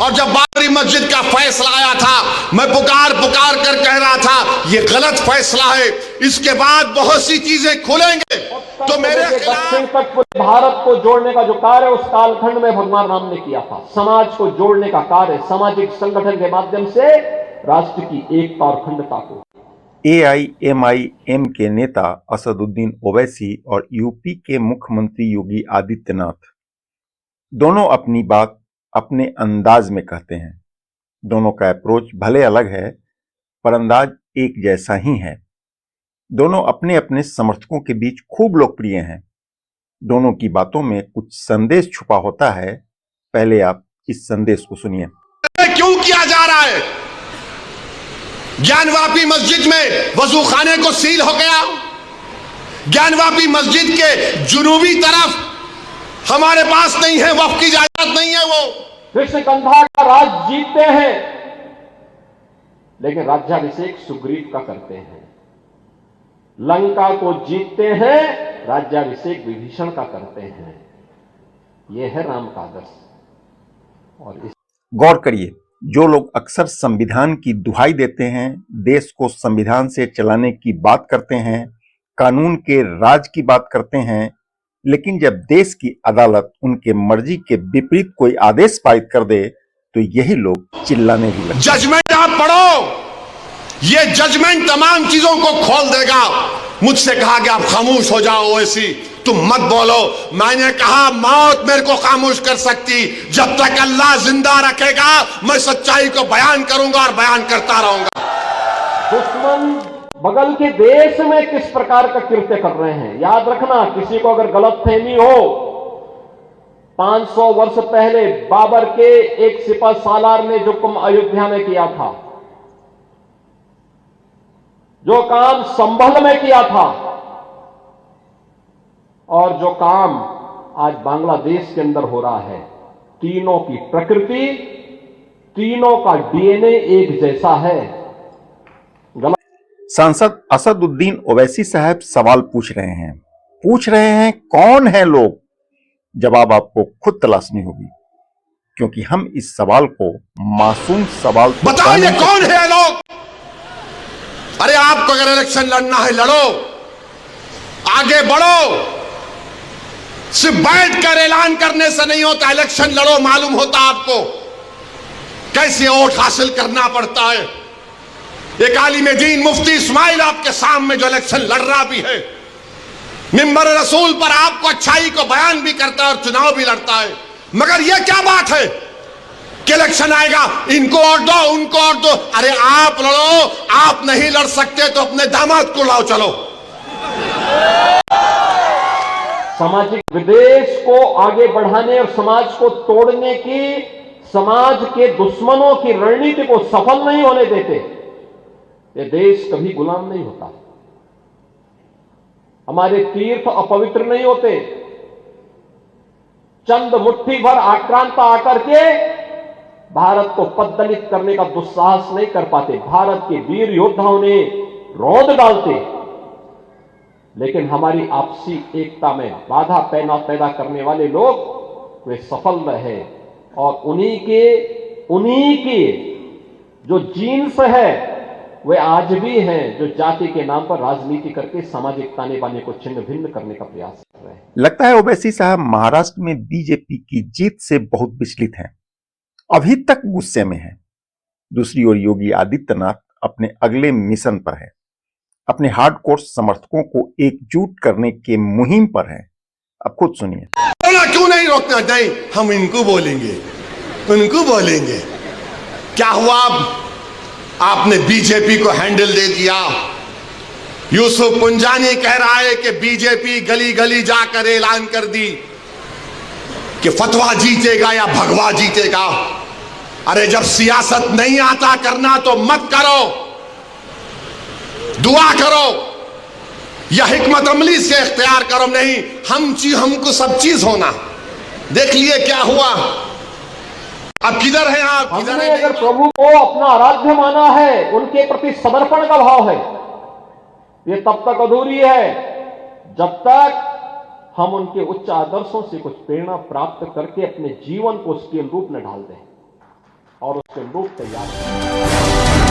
और जब बाबरी मस्जिद का फैसला आया था, मैं पुकार पुकार कर कह रहा था ये गलत फैसला है, इसके बाद बहुत सी चीजें खुलेंगे। तो मेरे दक्षिण तक पूरे भारत को जोड़ने का जो कार्य उस कालखंड में भगवान राम ने किया था, समाज को जोड़ने का कार्य, सामाजिक संगठन के माध्यम से राष्ट्र की एकता और अखंडता को। AIMIM के नेता असदुद्दीन ओवैसी और यूपी के मुख्यमंत्री योगी आदित्यनाथ दोनों अपनी बात अपने अंदाज में कहते हैं। दोनों का अप्रोच भले अलग है पर अंदाज एक जैसा ही है। दोनों अपने अपने समर्थकों के बीच खूब लोकप्रिय हैं। दोनों की बातों में कुछ संदेश छुपा होता है। पहले आप इस संदेश को सुनिए। क्यों किया जा रहा है? ज्ञानवापी मस्जिद में वजू खाने को सील हो गया। ज्ञानवापी मस्जिद के जुनूबी तरफ हमारे पास नहीं है, वक्फ की इजाजत नहीं है। वो कृष्णकंधा का राज जीतते हैं, लेकिन राज्याभिषेक सुग्रीव का करते हैं। लंका को जीतते हैं, राज्याभिषेक विभीषण का करते हैं। यह है राम का आदर्श। और इस गौर करिए, जो लोग अक्सर संविधान की दुहाई देते हैं, देश को संविधान से चलाने की बात करते हैं, कानून के राज की बात करते हैं, लेकिन जब देश की अदालत उनके मर्जी के विपरीत कोई आदेश पारित कर दे तो यही लोग चिल्लाने भी लगते। जजमेंट आप पढ़ो, ये जजमेंट तमाम चीजों को खोल देगा। मुझसे कहा कि आप खामोश हो जाओ, ओवैसी तुम मत बोलो। मैंने कहा मौत मेरे को खामोश कर सकती, जब तक अल्लाह जिंदा रखेगा मैं सच्चाई को बयान करूंगा और बयान करता रहूंगा। दुश्मन बगल के देश में किस प्रकार का कृत्य कर रहे हैं, याद रखना। किसी को अगर गलतफहमी हो, 500 वर्ष पहले बाबर के एक सिपह सालार ने जो काम अयोध्या में किया था, जो काम संभल में किया था, और जो काम आज बांग्लादेश के अंदर हो रहा है, तीनों की प्रकृति, तीनों का डीएनए एक जैसा है। सांसद असदुद्दीन ओवैसी साहब सवाल पूछ रहे हैं कौन है लोग? जवाब आपको खुद तलाशनी होगी, क्योंकि हम इस सवाल को मासूम सवाल बताओ ये कौन है लोग? अरे आपको अगर इलेक्शन लड़ना है लड़ो, आगे बढ़ो। सिर्फ बैठ कर ऐलान करने से नहीं होता, इलेक्शन लड़ो, मालूम होता आपको कैसे वोट हासिल करना पड़ता है। एक आलिम दीन मुफ्ती इस्माइल आपके सामने जो इलेक्शन लड़ रहा भी है, मिंबर रसूल पर आपको अच्छाई को बयान भी करता है और चुनाव भी लड़ता है। मगर यह क्या बात है कि इलेक्शन आएगा इनको वोट दो, उनको वोट दो। अरे आप लड़ो, आप नहीं लड़ सकते तो अपने दामाद को लाओ, चलो। सामाजिक विदेश को आगे बढ़ाने और समाज को तोड़ने की, समाज के दुश्मनों की रणनीति को सफल नहीं होने देते। ये देश कभी गुलाम नहीं होता। हमारे तीर्थ अपवित्र नहीं होते। चंद मुट्ठी भर आक्रांता आकर के भारत को पद्दलित करने का दुस्साहस नहीं कर पाते। भारत के वीर योद्धाओं ने रौंद डालते, लेकिन हमारी आपसी एकता में बाधा पैदा करने वाले लोग वे सफल रहे। और उन्हीं के जो जीन्स है वे आज भी हैं, जो जाति के नाम पर राजनीति करके सामाजिक ताने बाने को छिन्न भिन्न करने का प्रयास कर रहे हैं। लगता है ओवैसी साहब महाराष्ट्र में बीजेपी की जीत से बहुत विचलित हैं, अभी तक गुस्से में हैं। दूसरी ओर योगी आदित्यनाथ अपने अगले मिशन पर है, अपने हार्डकोर समर्थकों को एकजुट करने के मुहिम पर है। अब खुद सुनिए। क्यों नहीं रोकना? नहीं, हम इनको बोलेंगे, उनको बोलेंगे। क्या हुआ? आपने बीजेपी को हैंडल दे दिया। यूसुफ पुंजानी कह रहा है कि बीजेपी गली गली जाकर ऐलान कर दी कि फतवा जीतेगा या भगवा जीतेगा। अरे जब सियासत नहीं आता करना तो मत करो, दुआ करो या हिकमत अमली से इख्तियार करो। नहीं, हमको सब चीज होना। देख लिए क्या हुआ। अब किधर हैं आप? किधर हैं? अगर प्रभु को अपना आराध्य माना है, उनके प्रति समर्पण का भाव है, ये तब तक अधूरी है जब तक हम उनके उच्च आदर्शों से कुछ प्रेरणा प्राप्त करके अपने जीवन को उसके रूप में ढाल दें। और उसके लोग तैयार हैं।